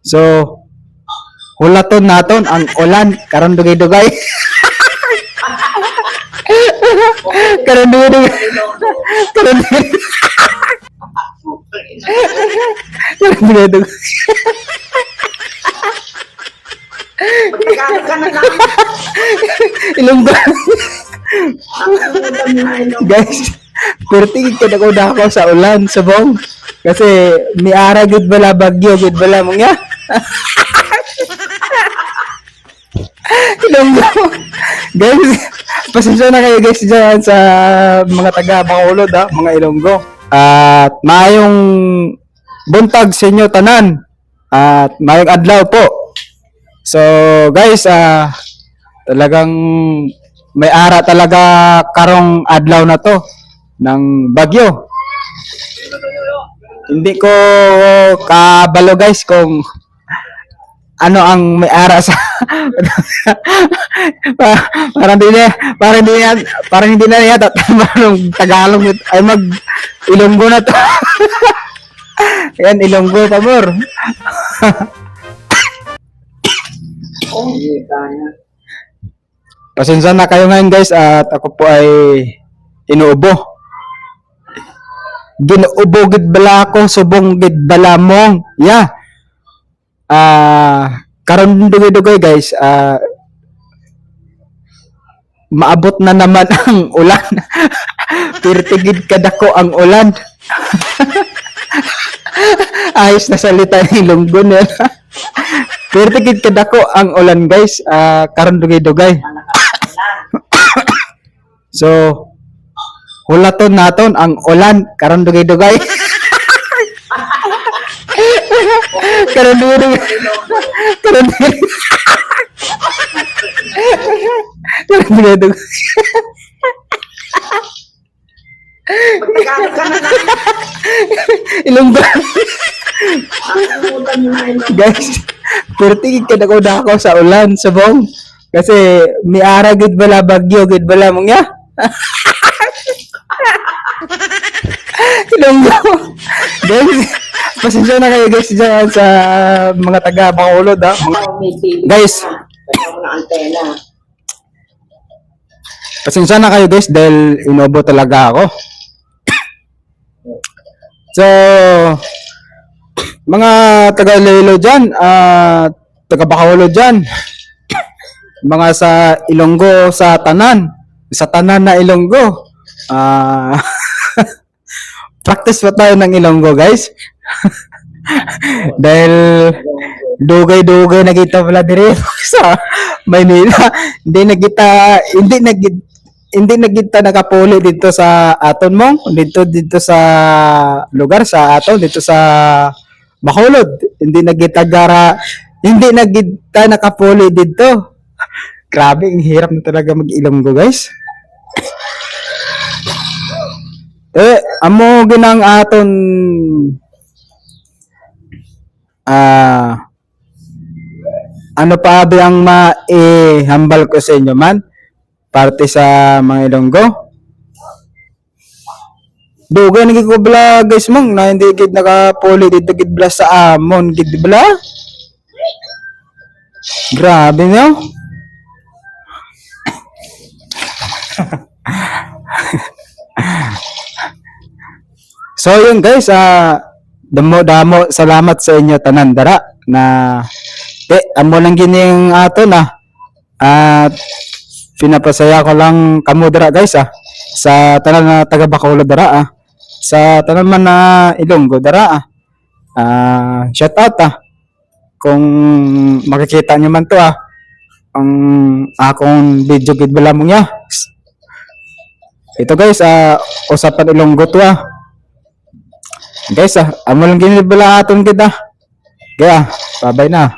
So, hulaton naton ang ulan karon dugay-dugay. Karon dugay-dugay. Karon dugay-dugay. Magtagalog ka na lang. Ilonggo. Nakalimutan mo na ilong. Guys, pertigid ka na ko dako sa ulan, subong. Kasi ni ara gud bala bagyo, gud bala mong ya. Ilonggo. Guys, pasensya na kayo guys dyan sa mga taga Bacolod mga Ilonggo. At maayong buntag sa inyo tanan. At maayong adlaw po. So guys, talagang may ara talaga karong adlaw na to ng bagyo. Hindi ko kabalo guys kung ano ang may ara sa parang hindi na yata marunong Tagalog ay mag Ilonggo na to. Yan Ilonggo pamor. Pasensya na kayo ngayon guys at ako po ay inuubo. Ginuubo gid bala ko subong gid bala mong. Yeah. Karon dugay-dugay guys, maabot na naman ang ulan. Tirtigid kadako ang ulan. Ayos na salita ni Ilonggo na. Tirtigid kadako ang ulan guys, karon dugay-dugay. So, hulaton naton ang ulan karon dugay-dugay. Karon dugay-dugay. Karon dugay-dugay. Magtagalog ka na lang. Ilonggo. Nakalimutan mo na ilong. Guys, pertigid ka na ko dako sa ulan, subong. Kasi ni ara gud bala bagyo, gud bala mong ya. Ilonggo. Guys, pasensya na kayo guys dyan sa mga taga Bacolod May TV Guys. na. Mayroon na antena. Pasensya na kayo guys dahil inobo talaga ako. So, mga taga Iloilo dyan, taga Bacolod dyan, mga sa Ilonggo sa tanan na Ilonggo, practice pa tayo ng Ilonggo guys. Dahil dugay-dugay na kita pala dire sa Maynila. Hindi na kita nakapuli dito sa aton mong dito sa lugar sa aton dito sa Bacolod. Hindi na kita nakapuli dito. Grabe, ang hirap na talaga mag-Ilonggo guys. Amo ginang aton ano pa ba ang maihambal ko sa inyo man parte sa mga Ilonggo. Dugay nagi ko bala guys mong na hindi gid nakapuli dito gid bala sa amon gid bala. Grabe no. So yun guys, damo salamat sa inyo tanan dara na amo lang gining ato na at pinapasaya ko lang kamo dara guys sa tanan na taga Bacolod dara sa tanan man na Ilonggo dara shout out kung makikita niyo man to ang akong video gid bala mo niya. Ito guys, usapan Ilonggo to guys, amo lang gini bala aton kita. Kaya, bye-bye na.